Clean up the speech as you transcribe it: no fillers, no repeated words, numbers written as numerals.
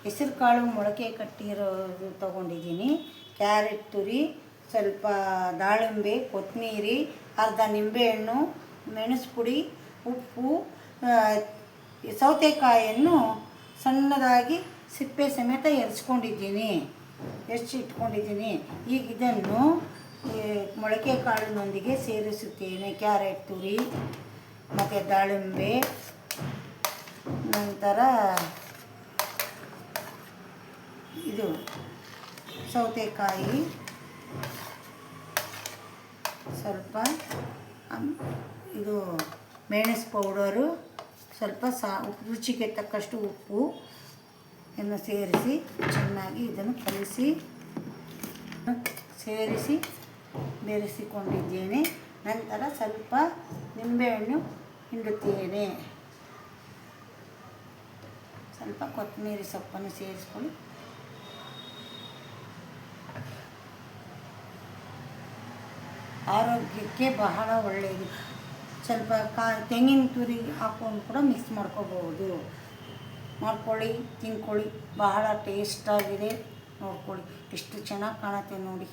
ಹೆಸರು ಕಾಳು ಮೊಳಕೆ ಕಟ್ಟಿರೋದು ತೊಗೊಂಡಿದ್ದೀನಿ. ಕ್ಯಾರೆಟ್ ತುರಿ, ಸ್ವಲ್ಪ ದಾಳಿಂಬೆ, ಕೊತ್ತಂಬರಿ, ಅರ್ಧ ನಿಂಬೆಹಣ್ಣು, ಮೆಣಸು ಪುಡಿ, ಉಪ್ಪು, ಸೌತೆಕಾಯಿಯನ್ನು ಸಣ್ಣದಾಗಿ ಸಿಪ್ಪೆ ಸಮೇತ ಹೆಚ್ಚಿಟ್ಕೊಂಡಿದ್ದೀನಿ. ಈಗ ಇದನ್ನು ಮೊಳಕೆ ಕಾಳಿನೊಂದಿಗೆ ಸೇರಿಸುತ್ತೇನೆ. ಕ್ಯಾರೆಟ್ ತುರಿ ಮತ್ತು ದಾಳಿಂಬೆ, ನಂತರ ಇದು ಸೌತೆಕಾಯಿ, ಸ್ವಲ್ಪ ಇದು ಮೆಣಸು ಪೌಡರು, ಸ್ವಲ್ಪ ರುಚಿಗೆ ತಕ್ಕಷ್ಟು ಉಪ್ಪು ಇನ್ನು ಸೇರಿಸಿ ಚೆನ್ನಾಗಿ ಇದನ್ನು ಸೇರಿಸಿ ಬೆರೆಸಿಕೊಂಡಿದ್ದೇನೆ. ನಂತರ ಸ್ವಲ್ಪ ನಿಂಬೆಹಣ್ಣು ಹಿಂಡುತ್ತೇನೆ. ಸ್ವಲ್ಪ ಕೊತ್ತಂಬರಿ ಸೊಪ್ಪನ್ನು ಸೇರಿಸ್ಕೊಳ್ಳಿ. ಆರೋಗ್ಯಕ್ಕೆ ಬಹಳ ಒಳ್ಳೆಯದು. ಸ್ವಲ್ಪ ತೆಂಗಿನ ತುರಿ ಹಾಕ್ಕೊಂಡು ಕೂಡ ಮಿಕ್ಸ್ ಮಾಡ್ಕೊಳ್ಳಿ, ತಿನ್ಕೊಳ್ಳಿ. ಬಹಳ ಟೇಸ್ಟಾಗಿದೆ. ನೋಡ್ಕೊಳ್ಳಿ ಎಷ್ಟು ಚೆನ್ನಾಗಿ ಕಾಣುತ್ತೆ ನೋಡಿ.